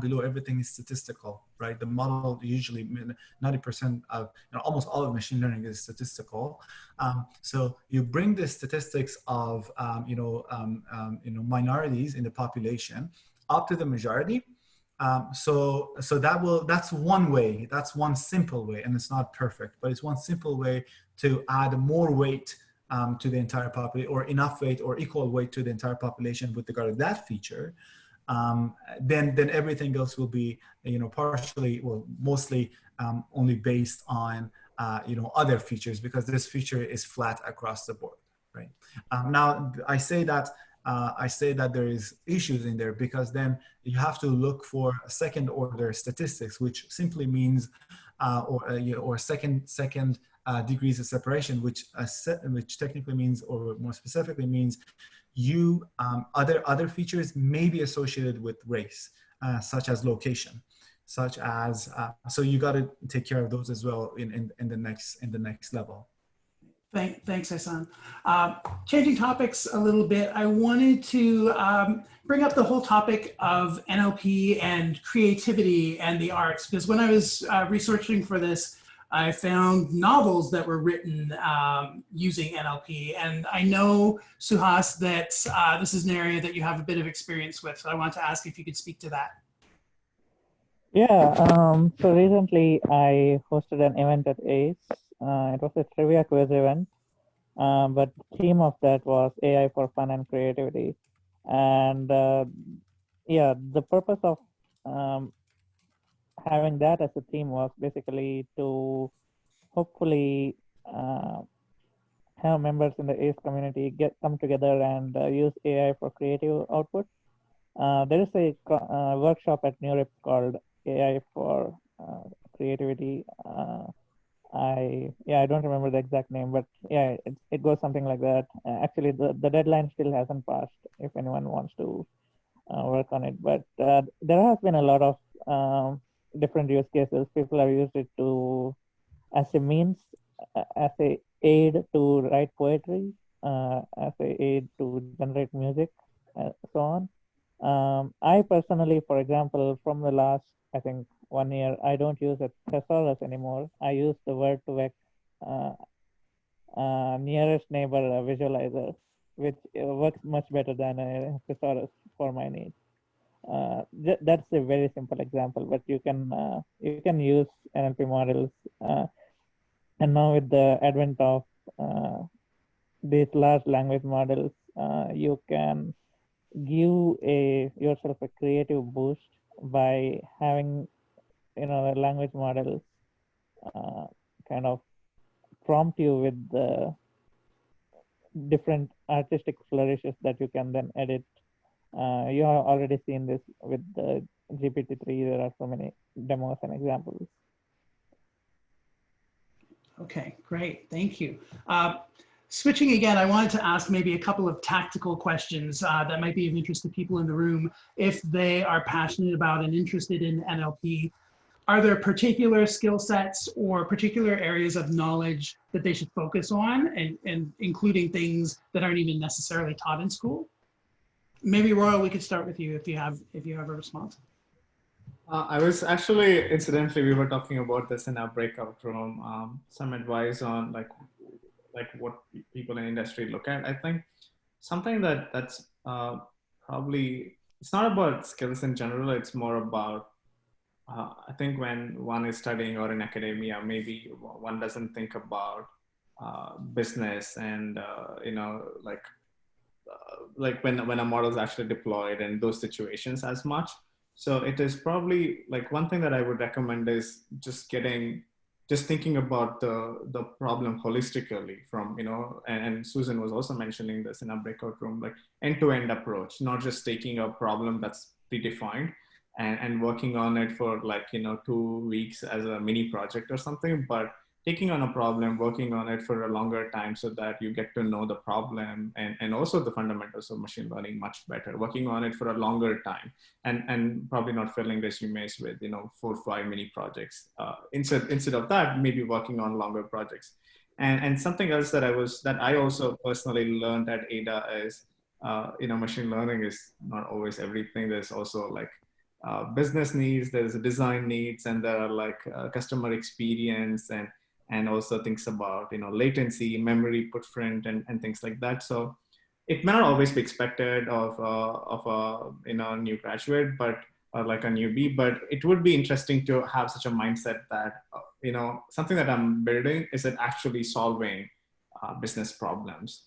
below everything is statistical, right? The model usually 90% of, almost all of machine learning is statistical. So you bring the statistics of minorities in the population up to the majority. So that's one way, that's one simple way, and it's not perfect, but it's one simple way to add more weight to the entire population, or enough weight or equal weight to the entire population with regard to that feature. Then everything else will be, partially, well, mostly only based on, other features, because this feature is flat across the board, right? Now I say that there is issues in there, because then you have to look for second order statistics, which simply means, or second degrees of separation, which technically means, or more specifically means, other features may be associated with race, such as location, such as so you got to take care of those as well in the next level. Thanks, Ehsan. Changing topics a little bit, I wanted to bring up the whole topic of NLP and creativity and the arts, because when I was researching for this, I found novels that were written using NLP. And I know, Suhas, that this is an area that you have a bit of experience with. So I want to ask if you could speak to that. Yeah, so recently I hosted an event at AISC. It was a trivia quiz event, but the theme of that was AI for fun and creativity. And yeah, the purpose of having that as a theme was basically to hopefully have members in the AISC community come together and use AI for creative output. There is a workshop at NeurIP called AI for creativity. I don't remember the exact name, but yeah, it goes something like that. Actually, the deadline still hasn't passed if anyone wants to work on it. But there has been a lot of different use cases. People have used it as a means, as a aid to write poetry, as a aid to generate music, so on. I personally, for example, from the last, I think, 1 year, I don't use a thesaurus anymore. I use the Word2Vec nearest neighbor visualizer, which works much better than a thesaurus for my needs. That's a very simple example, but you can use NLP models, and now with the advent of these large language models, you can give yourself a creative boost by having the language models kind of prompt you with the different artistic flourishes that you can then edit. You have already seen this with the GPT-3. There are so many demos and examples. Okay, great. Thank you. Switching again, I wanted to ask maybe a couple of tactical questions that might be of interest to people in the room. If they are passionate about and interested in NLP, are there particular skill sets or particular areas of knowledge that they should focus on, and including things that aren't even necessarily taught in school? Maybe Royal, we could start with you if you have a response. I was actually, incidentally, we were talking about this in our breakout room, some advice on like what people in industry look at. I think something that's probably, it's not about skills in general, it's more about, I think when one is studying or in academia, maybe one doesn't think about business and, like when a model is actually deployed and those situations as much. So it is probably like one thing that I would recommend is just thinking about the problem holistically from, and Susan was also mentioning this in our breakout room, like end-to-end approach, not just taking a problem that's predefined and working on it for 2 weeks as a mini project or something, but taking on a problem, working on it for a longer time so that you get to know the problem and also the fundamentals of machine learning much better, working on it for a longer time and probably not filling resumes with, 4 or 5 mini projects. Instead of that, maybe working on longer projects. And something else that I also personally learned at ADA is, machine learning is not always everything. There's also business needs, there's design needs, and there are customer experience and also things about, latency, memory footprint, and things like that. So it may not always be expected of a new graduate, but like a newbie, but it would be interesting to have such a mindset that, something that I'm building, is it actually solving business problems?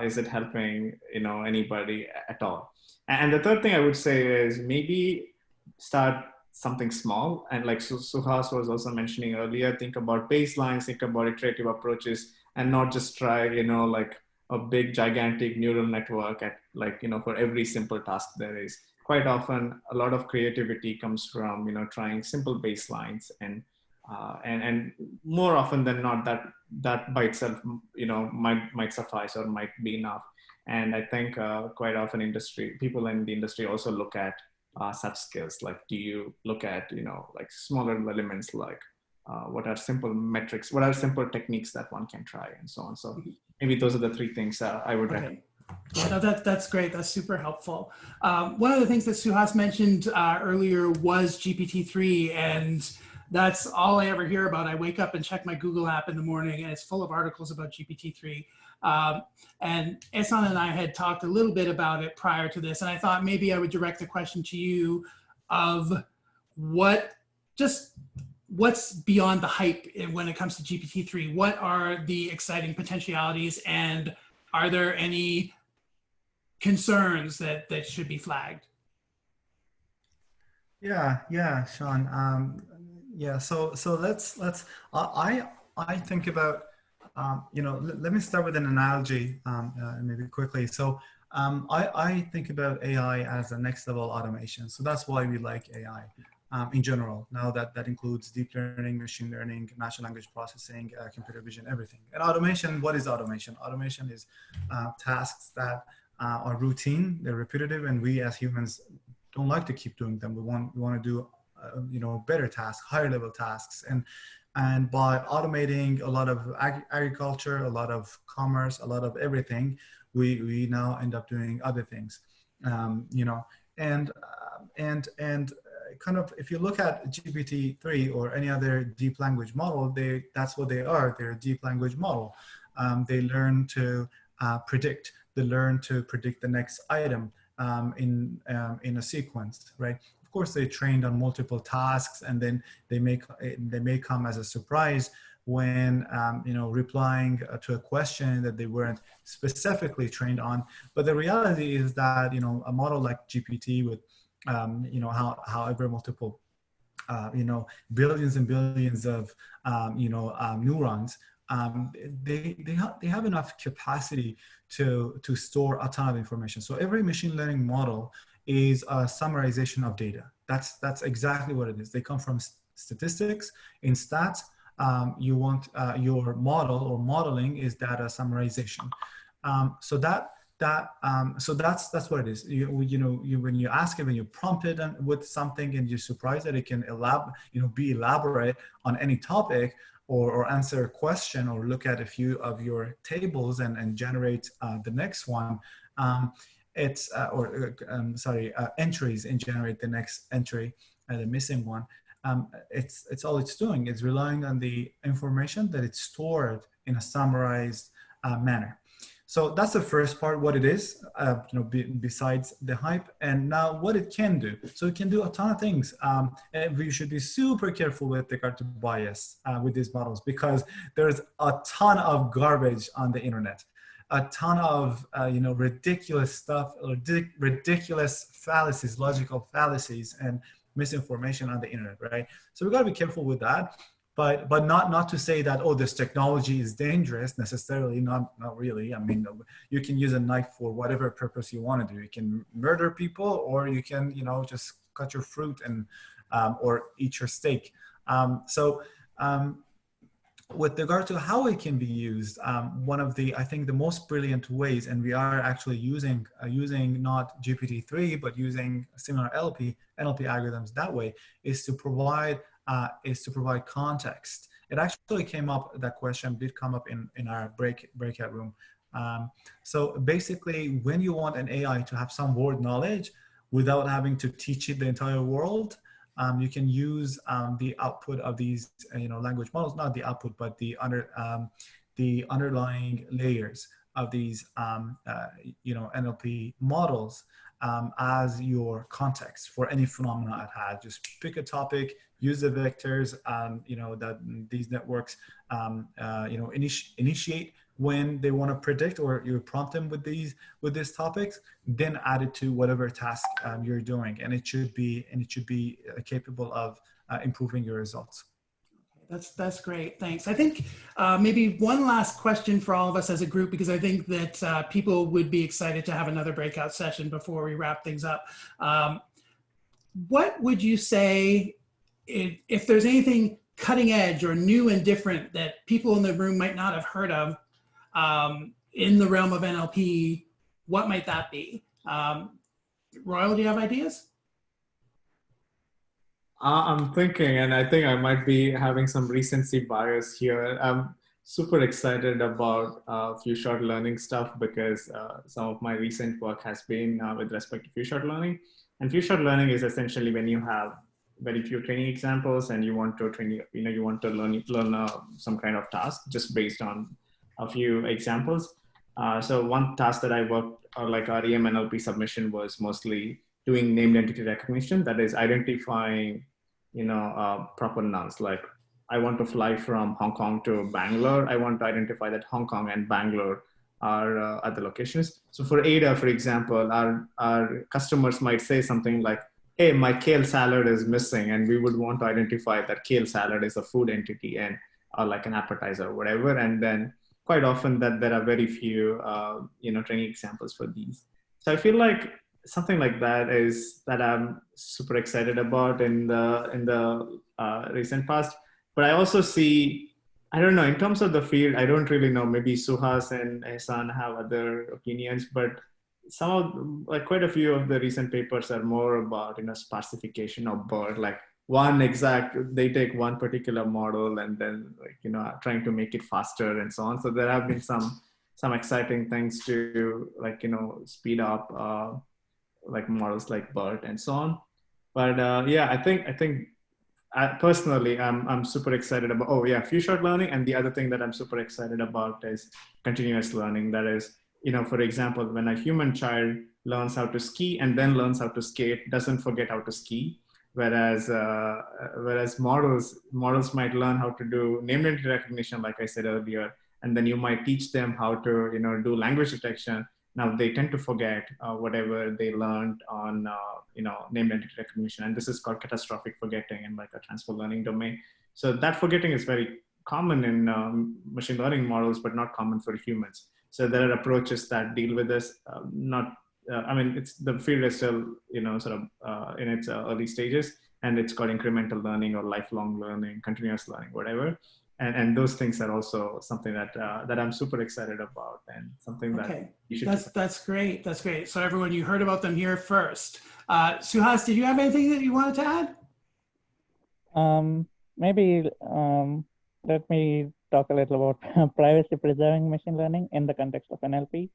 Is it helping, anybody at all? And the third thing I would say is maybe start something small. And like Suhas was also mentioning earlier, think about baselines, think about iterative approaches, and not just try, a big gigantic neural network at for every simple task there is. Quite often, a lot of creativity comes from, trying simple baselines and more often than not that by itself, might suffice or might be enough. And I think quite often people in the industry also look at such skills. Like, do you look at, smaller elements, like what are simple metrics, what are simple techniques that one can try, and so on. So maybe those are the 3 things I would recommend. Yeah, no, that's great. That's super helpful. One of the things that Suhas mentioned earlier was GPT-3, and that's all I ever hear about. I wake up and check my Google app in the morning, and it's full of articles about GPT-3. And Ehsan and I had talked a little bit about it prior to this, and I thought maybe I would direct the question to you of what's beyond the hype when it comes to GPT-3? What are the exciting potentialities, and are there any concerns that should be flagged? Yeah, Shawn. So let's I think about, let me start with an analogy, maybe quickly. So I think about AI as a next level automation. So that's why we like AI in general. Now that includes deep learning, machine learning, natural language processing, computer vision, everything. And automation, what is automation? Automation is tasks that are routine, they're repetitive, and we as humans don't like to keep doing them. We want to do better tasks, higher level tasks, and by automating a lot of agriculture, a lot of commerce, a lot of everything, we now end up doing other things, and kind of, if you look at GPT-3 or any other deep language model, that's what they are. They're a deep language model. They learn to predict. They learn to predict the next item in a sequence, right? Of course, they trained on multiple tasks, and then they may come as a surprise when replying to a question that they weren't specifically trained on. But the reality is that a model like GPT with however multiple billions and billions of neurons, they have enough capacity to store a ton of information. So every machine learning model is a summarization of data. That's exactly what it is. They come from statistics in stats, you want your model or modeling is data summarization. So that's what it is. When you ask it, when you prompt it with something, and you're surprised that it can be elaborate on any topic, or answer a question, or look at a few of your tables and generate the next one. Entries, and generate the next entry, the missing one. It's all it's doing is relying on the information that it's stored in a summarized manner. So that's the first part, what it is, besides the hype. And now what it can do. So it can do a ton of things. And we should be super careful with regard to bias with these models, because there's a ton of garbage on the internet, a ton of ridiculous stuff, ridiculous fallacies, logical fallacies, and misinformation on the internet, right? So we got to be careful with that. But not to say that, oh, this technology is dangerous necessarily. Not really. I mean, you can use a knife for whatever purpose you want to do. You can murder people, or you can just cut your fruit and or eat your steak. With regard to how it can be used, one of the, I think, the most brilliant ways, and we are actually using not GPT-3 but using similar NLP algorithms that way, is to provide context. It actually came up, that question did come up in our breakout room. So basically, when you want an AI to have some word knowledge without having to teach it the entire world, you can use the output of these language models, not the output, but the underlying layers of these NLP models as your context for any phenomena at hand. Just pick a topic, use the vectors that these networks initiate when they want to predict, or you prompt them with these topics, then add it to whatever task you're doing, and it should be capable of improving your results. That's great. Thanks. I think maybe one last question for all of us as a group, because I think that people would be excited to have another breakout session before we wrap things up. What would you say, if there's anything cutting edge or new and different that people in the room might not have heard of in the realm of NLP, what might that be? Royal, do you have ideas? I'm thinking, and I think I might be having some recency bias here. I'm super excited about few shot learning stuff, because some of my recent work has been with respect to few shot learning. And few shot learning is essentially when you have very few training examples and you want to learn some kind of task just based on a few examples. So one task that I worked, or like our EM NLP submission, was mostly doing named entity recognition, that is identifying, proper nouns. Like, I want to fly from Hong Kong to Bangalore. I want to identify that Hong Kong and Bangalore are other locations. So for Ada, for example, our customers might say something like, hey, my kale salad is missing. And we would want to identify that kale salad is a food entity and or like an appetizer or whatever. And then quite often that there are very few, training examples for these. So I feel like something like that is that I'm super excited about in the recent past. But I also see, I don't know, in terms of the field, I don't really know, maybe Suhas and Ehsan have other opinions, but quite a few of the recent papers are more about, sparsification of BERT, like they take one particular model and then trying to make it faster and so on. So there have been some exciting things to speed up models like BERT and so on. But I think personally, I'm super excited about, few shot learning. And the other thing that I'm super excited about is continuous learning. That is, for example, when a human child learns how to ski and then learns how to skate, doesn't forget how to ski. Whereas models might learn how to do named entity recognition, like I said earlier, and then you might teach them how to do language detection. Now they tend to forget whatever they learned on named entity recognition, and this is called catastrophic forgetting in like a transfer learning domain. So that forgetting is very common in machine learning models, but not common for humans. So there are approaches that deal with this. The field is still in its early stages, and it's called incremental learning or lifelong learning, continuous learning, whatever. and those things are also something that that I'm super excited about, and something that you should. That's great. That's great. So everyone, you heard about them here first. Suhas, did you have anything that you wanted to add? Maybe let me talk a little about privacy preserving machine learning in the context of NLP.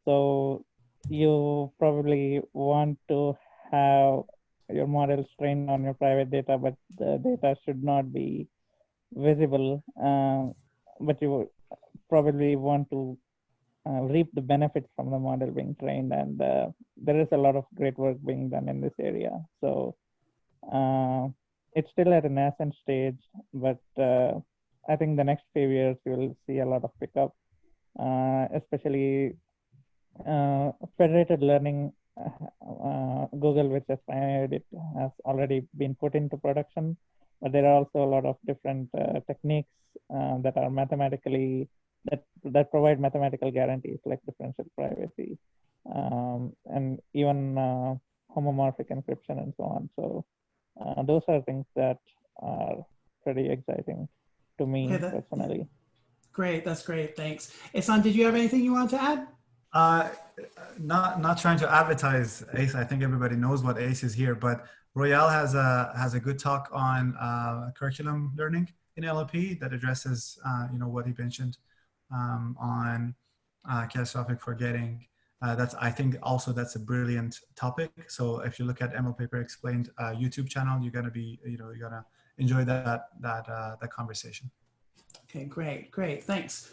So you probably want to have your models trained on your private data, but the data should not be visible. But you probably want to reap the benefits from the model being trained, and there is a lot of great work being done in this area. So it's still at a nascent stage, but I think the next few years you will see a lot of pickup, especially federated learning. Google, which has pioneered it, has already been put into production, but there are also a lot of different techniques that are mathematically that provide mathematical guarantees like differential privacy and even homomorphic encryption and so on. So those are things that are pretty exciting to me personally. Great, that's great. Thanks. Ehsan, did you have anything you want to add? Not trying to advertise ACE. I think everybody knows what ACE is here, but Royale has a good talk on curriculum learning in NLP that addresses what he mentioned on catastrophic forgetting. I think also that's a brilliant topic. So if you look at ML Paper Explained YouTube channel, you're gonna enjoy that conversation. Okay, great, thanks.